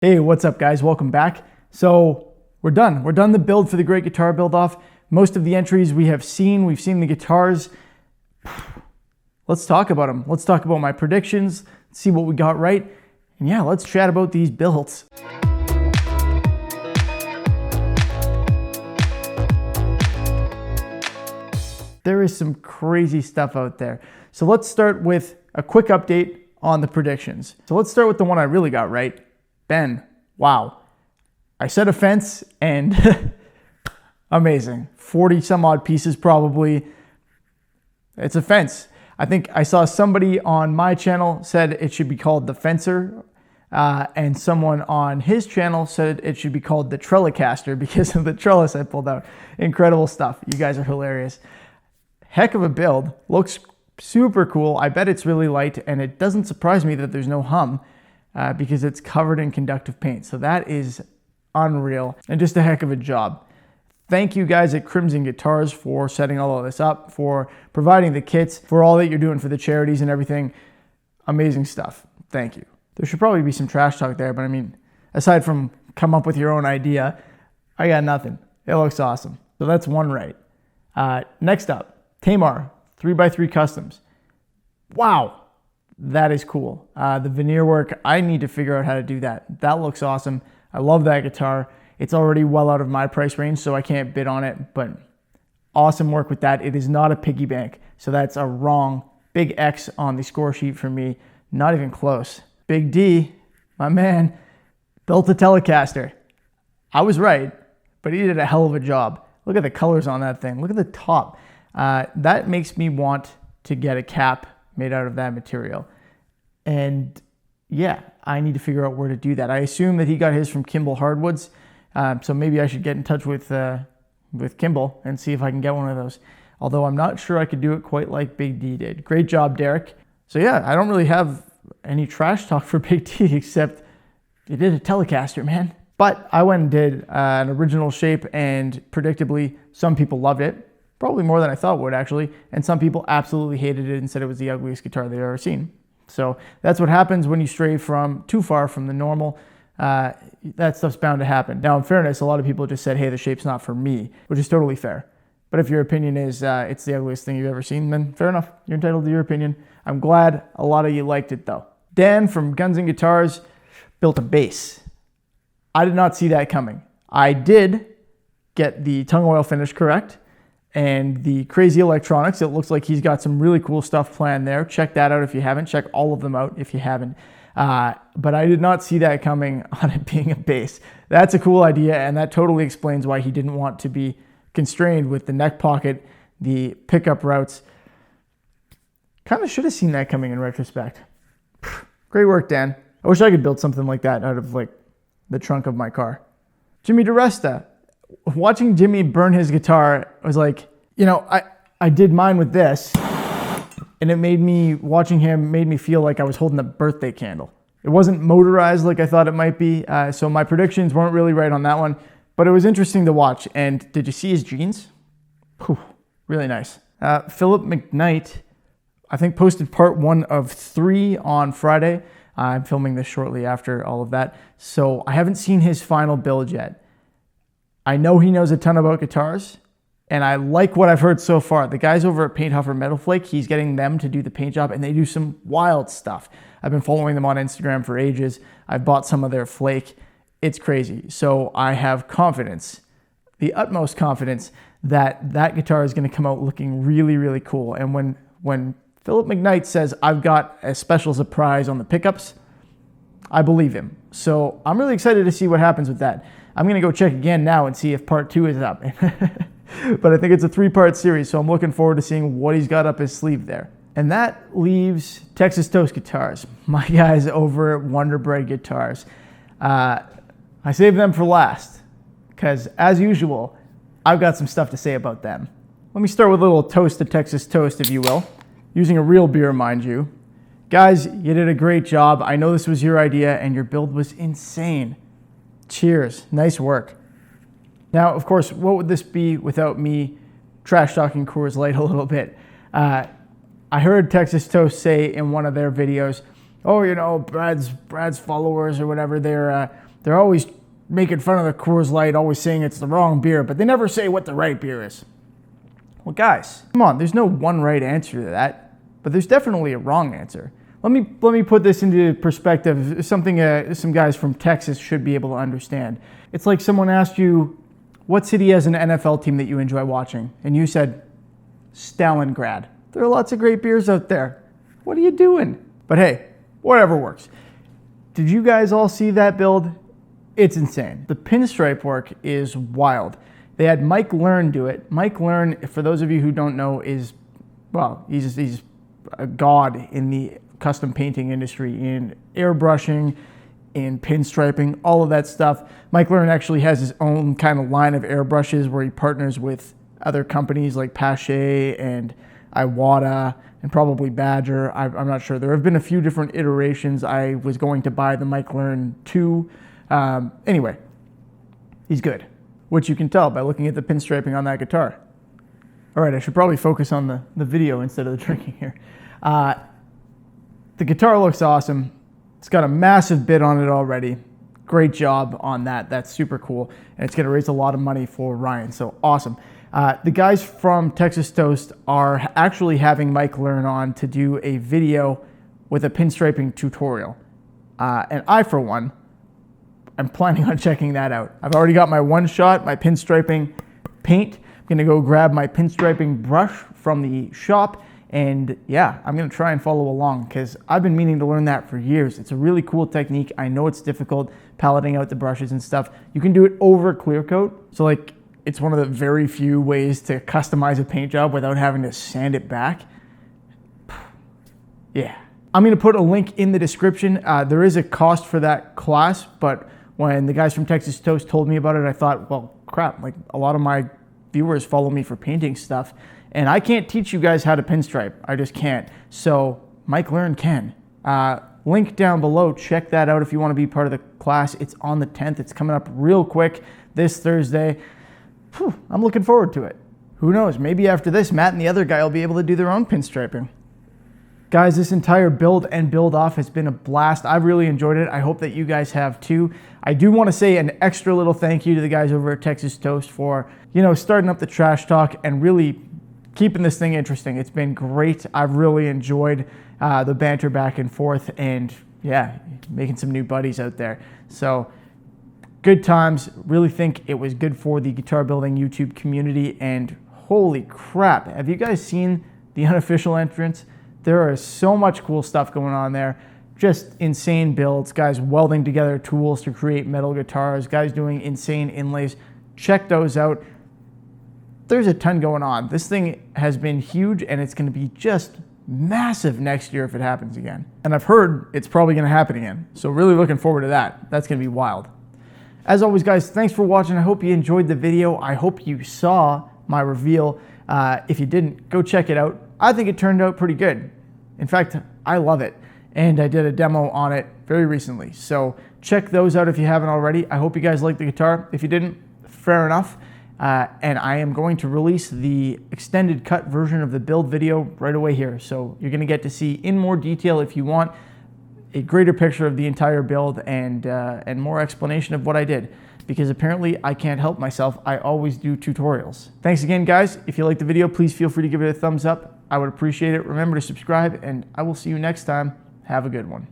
Hey, what's up guys? Welcome back. So we're done. We're done the build for the Great Guitar Build Off. Most of the entries we have seen. We've seen the guitars. Let's talk about them. Let's talk about my predictions, see what we got right. And yeah, let's chat about these builds. There is some crazy stuff out there. So let's start with a quick update on the predictions. So let's start with the one I really got right. Ben, wow. I said a fence and amazing. 40 some odd pieces probably. It's a fence. I think I saw somebody on my channel said it should be called the Fencer. And someone on his channel said it should be called the Trellicaster because of the trellis I pulled out. Incredible stuff. You guys are hilarious. Heck of a build. Looks super cool. I bet it's really light, and it doesn't surprise me that there's no hum. Because it's covered in conductive paint. So that is unreal and just a heck of a job. Thank you guys at Crimson Guitars for setting all of this up, for providing the kits, for all that you're doing for the charities and everything. Amazing stuff. Thank you. There should probably be some trash talk there, but I mean, aside from come up with your own idea, I got nothing. It looks awesome. So that's one right. Next up, Tamar 3x3 Customs. Wow. That is cool. The veneer work, I need to figure out how to do that. That looks awesome. I love that guitar. It's already well out of my price range, so I can't bid on it, but awesome work with that. It is not a piggy bank, so that's a wrong. Big X on the score sheet for me. Not even close. Big D, my man, built a Telecaster. I was right, but he did a hell of a job. Look at the colors on that thing. Look at the top. That makes me want to get a cap made out of that material. And yeah, I need to figure out where to do that. I assume that he got his from Kimball Hardwoods. So maybe I should get in touch with Kimball and see if I can get one of those. Although I'm not sure I could do it quite like Big D did. Great job, Derek. So yeah, I don't really have any trash talk for Big D except he did a Telecaster, man. But I went and did an original shape, and predictably, some people loved it. Probably more than I thought would, actually. And some people absolutely hated it and said it was the ugliest guitar they've ever seen. So that's what happens when you stray from too far from the normal. That stuff's bound to happen. Now, in fairness, a lot of people just said, hey, the shape's not for me, which is totally fair. But if your opinion is it's the ugliest thing you've ever seen, then fair enough. You're entitled to your opinion. I'm glad a lot of you liked it, though. Dan from Guns and Guitars built a bass. I did not see that coming. I did get the tung oil finish correct. And the crazy electronics, it looks like he's got some really cool stuff planned there. Check that out if you haven't. Check all of them out if you haven't. But I did not see that coming on it being a bass. That's a cool idea, and that totally explains why he didn't want to be constrained with the neck pocket, the pickup routes. Kind of should have seen that coming in retrospect. Great work, Dan. I wish I could build something like that out of like the trunk of my car. Jimmy DeResta. Watching Jimmy burn his guitar was like, you know, I did mine with this, and it made me, watching him made me feel like I was holding a birthday candle. It wasn't motorized like I thought it might be, so my predictions weren't really right on that one, but it was interesting to watch. And did you see his jeans? Whew, really nice. Philip McKnight, I think, posted part 1 of 3 on Friday. I'm filming this shortly after all of that, so I haven't seen his final build yet. I know he knows a ton about guitars, and I like what I've heard so far. The guys over at Paint Huffer Metal Flake, he's getting them to do the paint job, and they do some wild stuff. I've been following them on Instagram for ages. I've bought some of their flake. It's crazy. So I have confidence, the utmost confidence, that that guitar is going to come out looking really, really cool. And when Philip McKnight says, I've got a special surprise on the pickups, I believe him. So I'm really excited to see what happens with that. I'm going to go check again now and see if part 2 is up. But I think it's a 3-part series, so I'm looking forward to seeing what he's got up his sleeve there. And that leaves Texas Toast Guitars, my guys over at Wonder Bread Guitars. I saved them for last because, as usual, I've got some stuff to say about them. Let me start with a little toast to Texas Toast, if you will, using a real beer, mind you. Guys, you did a great job. I know this was your idea, and your build was insane. Cheers. Nice work. Now, of course, what would this be without me trash talking Coors Light a little bit? I heard Texas Toast say in one of their videos, oh, you know, Brad's followers or whatever, They're always making fun of the Coors Light, always saying it's the wrong beer, but they never say what the right beer is. Well, guys, come on, there's no one right answer to that, but there's definitely a wrong answer. Let me put this into perspective, something some guys from Texas should be able to understand. It's like someone asked you, what city has an NFL team that you enjoy watching? And you said, Stalingrad. There are lots of great beers out there. What are you doing? But hey, whatever works. Did you guys all see that build? It's insane. The pinstripe work is wild. They had Mike Learn do it. Mike Learn, for those of you who don't know, is, well, he's a god in the custom painting industry, in airbrushing, in pinstriping, all of that stuff. Mike Learn actually has his own kind of line of airbrushes where he partners with other companies like Pache and Iwata and probably Badger. I'm not sure. There have been a few different iterations. I was going to buy the Mike Learn 2. Anyway, he's good, which you can tell by looking at the pinstriping on that guitar. All right, I should probably focus on the video instead of the drinking here. The guitar looks awesome. It's got a massive bit on it already. Great job on that. That's super cool. And it's going to raise a lot of money for Ryan. So awesome. The guys from Texas Toast are actually having Mike Learn on to do a video with a pinstriping tutorial. And I, for one, I'm planning on checking that out. I've already got my one shot, my pinstriping paint. I'm going to go grab my pinstriping brush from the shop. And yeah, I'm going to try and follow along because I've been meaning to learn that for years. It's a really cool technique. I know it's difficult paleting out the brushes and stuff. You can do it over clear coat. So like, it's one of the very few ways to customize a paint job without having to sand it back. Yeah. I'm going to put a link in the description. There is a cost for that class, but when the guys from Texas Toast told me about it, I thought, well, crap, like a lot of my viewers follow me for painting stuff. And I can't teach you guys how to pinstripe. I just can't. So Mike Learn can. Link down below. Check that out if you want to be part of the class. It's on the 10th. It's coming up real quick this Thursday. Whew, I'm looking forward to it. Who knows? Maybe after this, Matt and the other guy will be able to do their own pinstriping. Guys, this entire build and build off has been a blast. I've really enjoyed it. I hope that you guys have too. I do want to say an extra little thank you to the guys over at Texas Toast for, starting up the trash talk and really keeping this thing interesting. It's been great. I've really enjoyed the banter back and forth and yeah, making some new buddies out there. So good times. Really think it was good for the guitar building YouTube community. And holy crap, have you guys seen the unofficial entrance? There is so much cool stuff going on there. Just insane builds. Guys welding together tools to create metal guitars. Guys doing insane inlays. Check those out. There's a ton going on. This thing has been huge and it's going to be just massive next year if it happens again. And I've heard it's probably going to happen again. So really looking forward to that. That's going to be wild. As always, guys, thanks for watching. I hope you enjoyed the video. I hope you saw my reveal. If you didn't, go check it out. I think it turned out pretty good. In fact, I love it. And I did a demo on it very recently. So check those out if you haven't already. I hope you guys liked the guitar. If you didn't, fair enough. And I am going to release the extended cut version of the build video right away here. So you're going to get to see in more detail, if you want, a greater picture of the entire build and more explanation of what I did. Because apparently I can't help myself. I always do tutorials. Thanks again, guys. If you liked the video, please feel free to give it a thumbs up. I would appreciate it. Remember to subscribe, and I will see you next time. Have a good one.